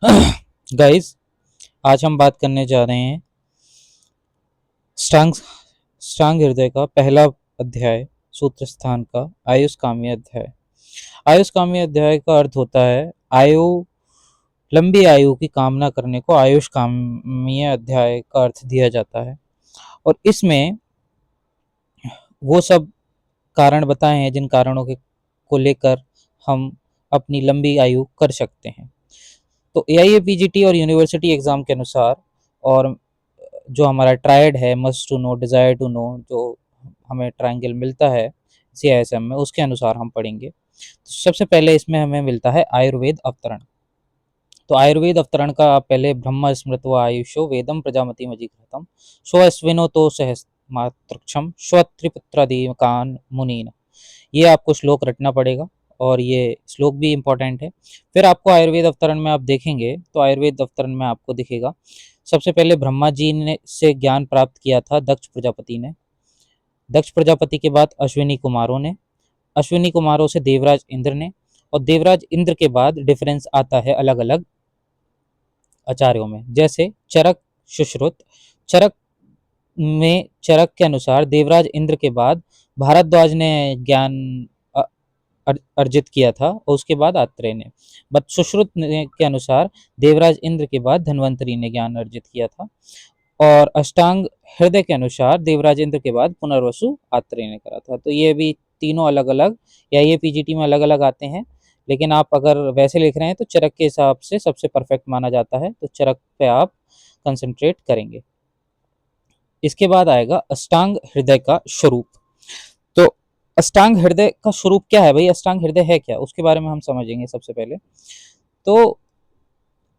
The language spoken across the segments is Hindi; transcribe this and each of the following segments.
गाइस, आज हम बात करने जा रहे हैं अष्टांग हृदय का पहला अध्याय, सूत्र स्थान का आयुष्कामी अध्याय। आयुष्कामी अध्याय का अर्थ होता है आयु, लंबी आयु की कामना करने को आयुष्कामी अध्याय का अर्थ दिया जाता है। और इसमें वो सब कारण बताए हैं जिन कारणों के को लेकर हम अपनी लंबी आयु कर सकते हैं। तो एआईए पीजीटी और यूनिवर्सिटी एग्जाम के अनुसार, और जो हमारा ट्रायड है, must to know, desire to know, जो हमें ट्रायंगल मिलता है सीआईएसएम में, उसके अनुसार हम पढ़ेंगे। तो सबसे पहले इसमें हमें मिलता है आयुर्वेद अवतरण। तो आयुर्वेद अवतरण का आप पहले ब्रह्म स्मृत्वा आयुषो वेदम प्रजामति मजीघृतम स्व अश्विनो तो सहस्मात्रक्षम स्व त्रिपुत्रादीकान मुनीन, ये आपको श्लोक रटना पड़ेगा और ये श्लोक भी इम्पोर्टेंट है। फिर आपको आयुर्वेद अवतरण में आप देखेंगे तो आयुर्वेद अवतरण में आपको दिखेगा सबसे पहले ब्रह्मा जी ने से ज्ञान प्राप्त किया था दक्ष प्रजापति ने, दक्ष प्रजापति के बाद अश्विनी कुमारों ने, अश्विनी कुमारों से देवराज इंद्र ने, और देवराज इंद्र के बाद डिफरेंस आता है अलग अलग आचार्यों में, जैसे चरक, सुश्रुत। चरक में, चरक के अनुसार देवराज इंद्र के बाद भारद्वाज ने ज्ञान अर्जित किया था और उसके बाद आत्रेय ने। बट सुश्रुत के अनुसार देवराज इंद्र के बाद धन्वंतरी ने ज्ञान अर्जित किया था। और अष्टांग हृदय के अनुसार देवराज इंद्र के बाद पुनर्वसु आत्रेय ने करा था। तो ये भी तीनों अलग अलग, या ये पीजीटी में अलग अलग आते हैं, लेकिन आप अगर वैसे लिख रहे हैं तो चरक के हिसाब से सबसे परफेक्ट माना जाता है, तो चरक पे आप कंसंट्रेट करेंगे। इसके बाद आएगा अष्टांग हृदय का स्वरूप। तो अष्टांग हृदय का स्वरूप क्या है भाई, अष्टांग हृदय है क्या, उसके बारे में हम समझेंगे सबसे पहले। तो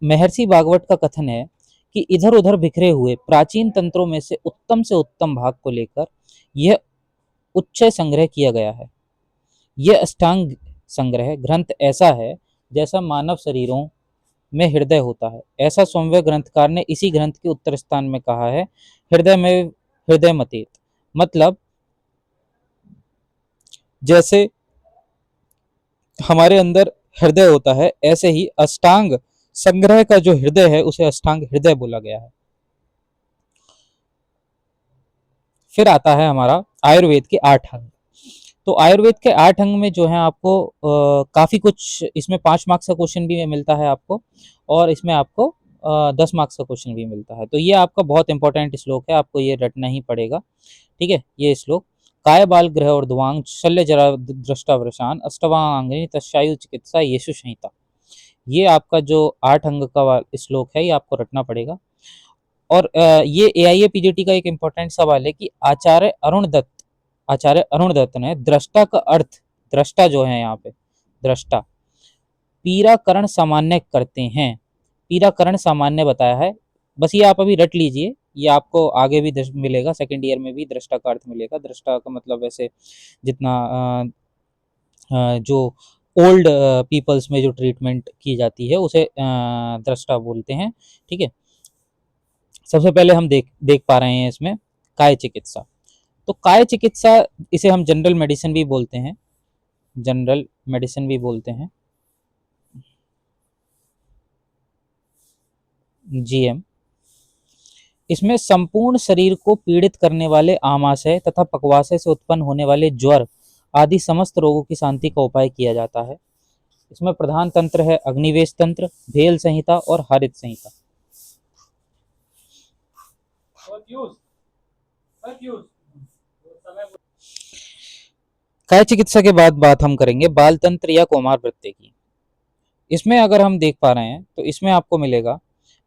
महर्षि भागवत का कथन है कि इधर उधर बिखरे हुए प्राचीन तंत्रों में से उत्तम भाग को लेकर यह उच्च संग्रह किया गया है। यह अष्टांग संग्रह ग्रंथ ऐसा है जैसा मानव शरीरों में हृदय होता है। ऐसा सौम्य ग्रंथकार ने इसी ग्रंथ के उत्तर स्थान में कहा है, हृदय में हृदय मतेत। मतलब जैसे हमारे अंदर हृदय होता है, ऐसे ही अष्टांग संग्रह का जो हृदय है उसे अष्टांग हृदय बोला गया है। फिर आता है हमारा आयुर्वेद के 8 अंग। तो आयुर्वेद के 8 अंग में जो है आपको काफ़ी कुछ, इसमें 5 मार्क्स का क्वेश्चन भी मिलता है आपको, और इसमें आपको 10 मार्क्स का क्वेश्चन भी मिलता है। तो ये आपका बहुत इंपॉर्टेंट श्लोक है, आपको ये रटना ही पड़ेगा। ठीक है, ये श्लोक काय बाल ग्रह और ध्वांग शल्य जरा दृष्टा वृषान अष्टवांगिनी तस्यायु चिकित्सा येषु संहिता, ये आपका जो 8 अंग का श्लोक है ये आपको रटना पड़ेगा। और ये एआईए पीजीटी का एक इम्पोर्टेंट सवाल है कि आचार्य अरुण दत्त ने दृष्टा का अर्थ, दृष्टा जो है यहाँ पे दृष्टा, पीराकरण सामान्य करते हैं, पीराकरण सामान्य बताया है। बस ये आप अभी रट लीजिए, ये आपको आगे भी मिलेगा, सेकंड ईयर में भी दृष्टा का अर्थ मिलेगा। दृष्टा का मतलब वैसे जितना जो ओल्ड पीपल्स में जो ट्रीटमेंट की जाती है उसे दृष्टा बोलते हैं। ठीक है, सबसे पहले हम देख देख पा रहे हैं इसमें काय चिकित्सा। तो काय चिकित्सा, इसे हम जनरल मेडिसिन भी बोलते हैं, जनरल मेडिसिन भी बोलते हैं, जीएम। इसमें संपूर्ण शरीर को पीड़ित करने वाले आमाशय तथा पकवाशय से उत्पन्न होने वाले ज्वर आदि समस्त रोगों की शांति का उपाय किया जाता है। इसमें प्रधान तंत्र है अग्निवेश तंत्र, भेल संहिता और हरित संहिता। काय चिकित्सा के बाद बात हम करेंगे बाल तंत्र या कौमार वृत्ति की। इसमें अगर हम देख पा रहे हैं तो इसमें आपको मिलेगा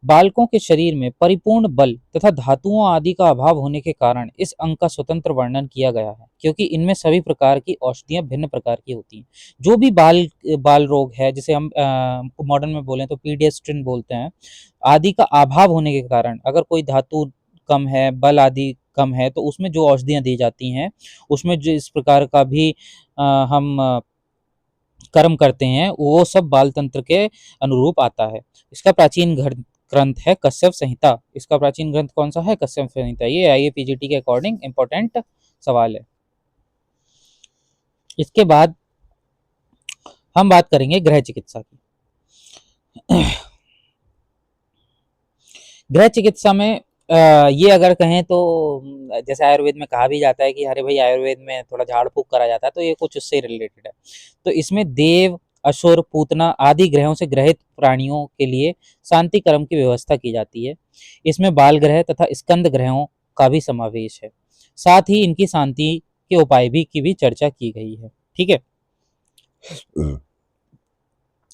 बालकों के शरीर में परिपूर्ण बल तथा धातुओं आदि का अभाव होने के कारण इस अंग का स्वतंत्र वर्णन किया गया है, क्योंकि इनमें सभी प्रकार की औषधियां भिन्न प्रकार की होती हैं। जो भी बाल बाल रोग है, जिसे हम मॉडर्न में बोलें तो पीडियाट्रिन बोलते हैं, आदि का अभाव होने के कारण अगर कोई धातु कम है, बल आदि कम है, तो उसमें जो औषधियां दी जाती हैं उसमें जो इस प्रकार का भी हम कर्म करते हैं, वो सब बाल तंत्र के अनुरूप आता है। इसका प्राचीन ग्रंथ है कश्यप संहिता। इसका प्राचीन ग्रंथ कौन सा है? कश्यप संहिता। ये आईएपीजीटी के अकॉर्डिंग इंपॉर्टेंट सवाल है। इसके बाद हम बात करेंगे गृह चिकित्सा की। गृह चिकित्सा में ये अगर कहें तो जैसे आयुर्वेद में कहा भी जाता है कि अरे भाई आयुर्वेद में थोड़ा झाड़ फूक करा जाता है, तो ये कुछ उससे रिलेटेड है। तो इसमें देव, असुर, पूतना आदि ग्रहों से ग्रहित प्राणियों के लिए शांति कर्म की व्यवस्था की जाती है। इसमें बाल ग्रह तथा स्कंद ग्रहों का भी समावेश है। साथ ही इनकी शांति के उपाय भी की भी चर्चा की गई है। ठीक है।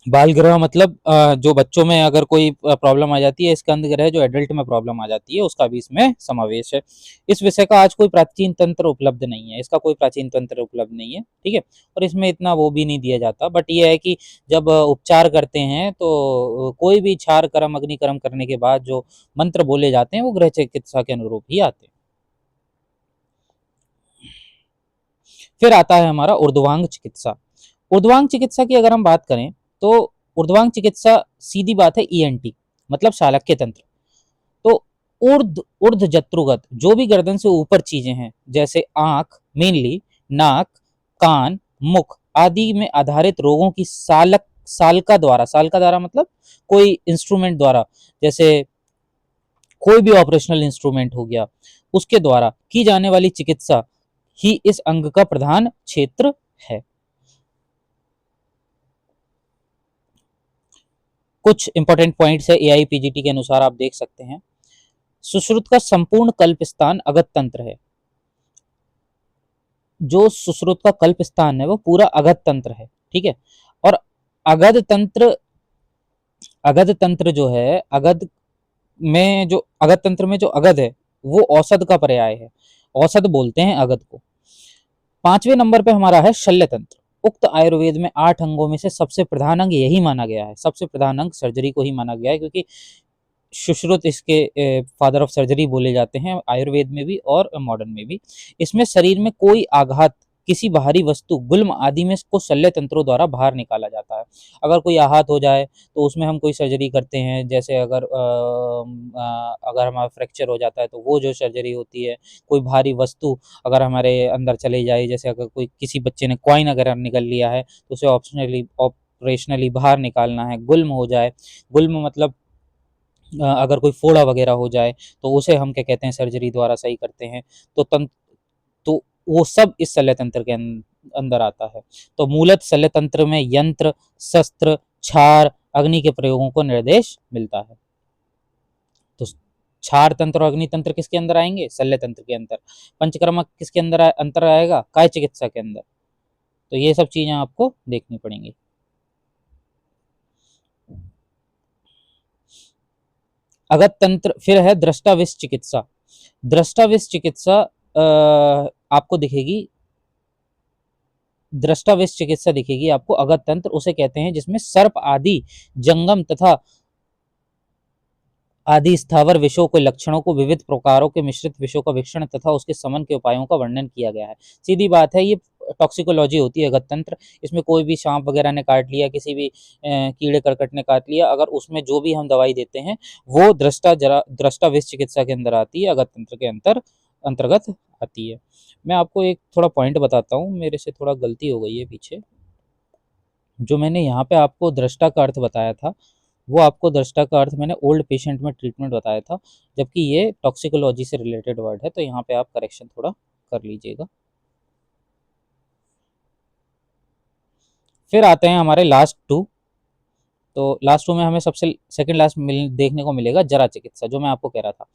बाल ग्रह मतलब जो बच्चों में अगर कोई प्रॉब्लम आ जाती है, स्कंद ग्रह जो एडल्ट में प्रॉब्लम आ जाती है, उसका भी इसमें समावेश है। इस विषय का आज कोई प्राचीन तंत्र उपलब्ध नहीं है, इसका कोई प्राचीन तंत्र उपलब्ध नहीं है। ठीक है। और इसमें इतना वो भी नहीं दिया जाता, बट ये है कि जब उपचार करते हैं तो कोई भी क्षार कर्म अग्नि कर्म करने के बाद जो मंत्र बोले जाते हैं वो गृह चिकित्सा के अनुरूप ही आते हैं। फिर आता है हमारा ऊर्ध्वांग चिकित्सा। ऊर्ध्वांग चिकित्सा की अगर हम बात करें तो ऊर्ध्वांग चिकित्सा सीधी बात है ईएनटी मतलब शालक्य तंत्र। तो ऊर्ध जत्रुगत जो भी गर्दन से ऊपर चीजें हैं जैसे आंख मेनली, नाक, कान, मुख आदि में आधारित रोगों की सालका द्वारा मतलब कोई इंस्ट्रूमेंट द्वारा, जैसे कोई भी ऑपरेशनल इंस्ट्रूमेंट हो गया, उसके द्वारा की जाने वाली चिकित्सा ही इस अंग का प्रधान क्षेत्र है। कुछ इंपॉर्टेंट पॉइंट्स है एआईपीजीटी के अनुसार आप देख सकते हैं। सुश्रुत का संपूर्ण कल्प स्थान अगत तंत्र है। जो सुश्रुत का कल्प स्थान है वो पूरा अगत तंत्र है। ठीक है। और अगध तंत्र, अगध तंत्र जो है, अगध तंत्र में जो अगध है वो औषध का पर्याय है, औषध बोलते हैं अगध को। पांचवें नंबर पे हमारा है शल्य तंत्र। उक्त आयुर्वेद में 8 अंगों में से सबसे प्रधान अंग यही माना गया है, सबसे प्रधान अंग सर्जरी को ही माना गया है, क्योंकि सुश्रुत इसके फादर ऑफ सर्जरी बोले जाते हैं आयुर्वेद में भी और मॉडर्न में भी। इसमें शरीर में कोई आघात किसी बाहरी वस्तु गुल्म आदि में को शल्य तंत्रों द्वारा बाहर निकाला जाता है। अगर कोई आहत हो जाए तो उसमें हम कोई सर्जरी करते हैं, जैसे अगर हमारा फ्रैक्चर हो जाता है तो वो जो सर्जरी होती है। कोई भारी वस्तु अगर हमारे अंदर चले जाए, जैसे अगर कोई किसी बच्चे ने कॉइन अगर निकल लिया है तो उसे ऑपरेशनली बाहर निकालना है। गुल्म हो जाए, गुल्म मतलब अगर कोई फोड़ा वगैरह हो जाए तो उसे हम क्या कहते हैं सर्जरी द्वारा सही करते हैं। तो तंत्र, तो वो सब इस शल्य तंत्र के अंदर आता है। तो मूलत शल्य तंत्र में यंत्र, शस्त्र, क्षार, अग्नि के प्रयोगों को निर्देश मिलता है। तो क्षार तंत्र और अग्नि तंत्र किसके अंदर आएंगे? शल्य तंत्र के अंदर। पंचकर्मा किसके अंदर अंतर आएगा? काय चिकित्सा के अंदर। तो ये सब चीजें आपको देखनी पड़ेंगी। अगत तंत्र फिर है दृष्टाविष चिकित्सा। दृष्टाविष चिकित्सा आपको दिखेगी, दृष्टाविष चिकित्सा दिखेगी आपको। अगत तंत्र उसे कहते हैं जिसमें सर्प आदि जंगम तथा आदि स्थावर विषयों के लक्षणों को विविध प्रकारों के मिश्रित विषयों का वीक्षण तथा उसके समन के उपायों का वर्णन किया गया है। सीधी बात है, ये टॉक्सिकोलॉजी होती है अगत तंत्र। इसमें कोई भी सांप वगैरह ने काट लिया, किसी भी कीड़े करकट ने काट लिया, अगर उसमें जो भी हम दवाई देते हैं वो दृष्टाविष चिकित्सा के अंदर आती है, अगत तंत्र के अंतर्गत आती है। मैं आपको एक थोड़ा पॉइंट बताता हूँ, मेरे से थोड़ा गलती हो गई है पीछे। जो मैंने यहाँ पे आपको दृष्टा का अर्थ बताया था, वो आपको दृष्टा का अर्थ मैंने ओल्ड पेशेंट में ट्रीटमेंट बताया था, जबकि ये टॉक्सिकोलॉजी से रिलेटेड वर्ड है, तो यहाँ पे आप करेक्शन थोड़ा कर लीजिएगा। फिर आते हैं हमारे लास्ट टू। तो लास्ट टू में हमें सबसे सेकंड लास्ट देखने को मिलेगा जरा चिकित्सा, जो मैं आपको कह रहा था।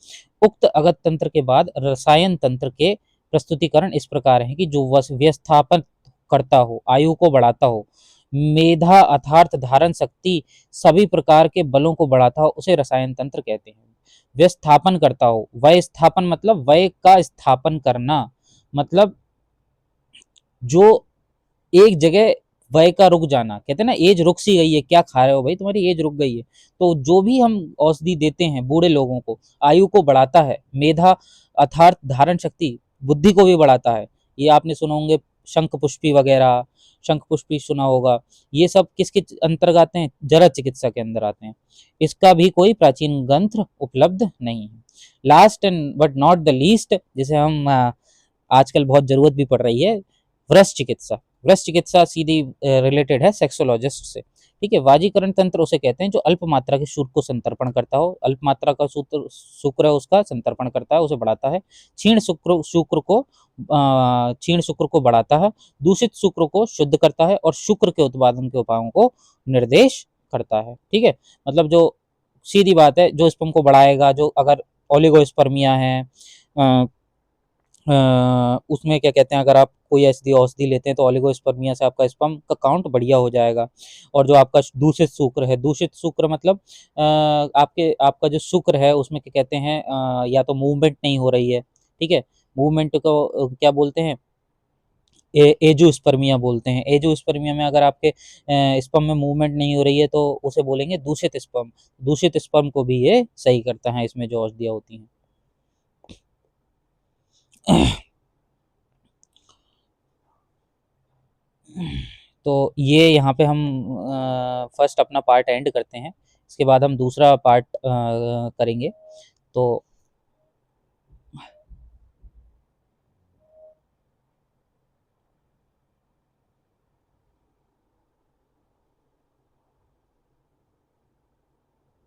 उक्त अगत तंत्र के बाद रसायन तंत्र के प्रस्तुतिकरण इस प्रकार है कि जो व्यवस्थापन करता हो, आयु को बढ़ाता हो, मेधा अर्थात धारण शक्ति सभी प्रकार के बलों को बढ़ाता हो, उसे रसायन तंत्र कहते हैं। व्यवस्थापन करता हो, वय स्थापन मतलब वय का स्थापन करना, मतलब जो एक जगह वय का रुक जाना, कहते हैं ना एज रुक सी गई है, क्या खा रहे हो भाई, तुम्हारी एज रुक गई है। तो जो भी हम औषधि देते हैं बूढ़े लोगों को, आयु को बढ़ाता है, मेधा अर्थात धारण शक्ति बुद्धि को भी बढ़ाता है। ये आपने सुने होंगे शंख पुष्पी वगैरह, शंख पुष्पी सुना होगा। ये सब किसके अंतर्गत आते हैं? जरा चिकित्सा के अंदर आते हैं। इसका भी कोई प्राचीन ग्रंथ उपलब्ध नहीं है। Last and but not the least, जिसे हम आजकल बहुत जरूरत भी पड़ रही है, व्रस चिकित्सा। व्रस चिकित्सा सीधी रिलेटेड है सेक्सोलॉजिस्ट से, ठीक है। वाजीकरण तंत्र उसे कहते हैं जो अल्प मात्रा के शुक्र को संतर्पण करता हो, अल्प मात्रा का शुक्र है उसका संतर्पण करता है, उसे बढ़ाता है। क्षीण शुक्र को बढ़ाता है, दूषित शुक्र को शुद्ध करता है और शुक्र के उत्पादन के उपायों को निर्देश करता है। ठीक है, मतलब जो सीधी बात है, जो स्पर्म को बढ़ाएगा, जो अगर ओलिगोस्पर्मिया है, उसमें क्या कहते हैं, अगर आप कोई ऐसी औषधि लेते हैं तो ओलिगोस्पर्मिया से आपका स्पर्म का काउंट बढ़िया हो जाएगा। और जो आपका दूषित शुक्र है, दूषित शुक्र मतलब आपका जो शुक्र है उसमें क्या कहते हैं, या तो मूवमेंट नहीं हो रही है, ठीक है, मूवमेंट को क्या बोलते हैं, एजोस्पर्मिया बोलते हैं। एजोस्पर्मिया में अगर आपके स्पर्म में मूवमेंट नहीं हो रही है तो उसे बोलेंगे दूषित स्पर्म। दूषित स्पर्म को भी ये सही करता है, इसमें जो औषधियाँ होती हैं। तो ये यहाँ पे हम फर्स्ट अपना पार्ट एंड करते हैं, इसके बाद हम दूसरा पार्ट करेंगे। तो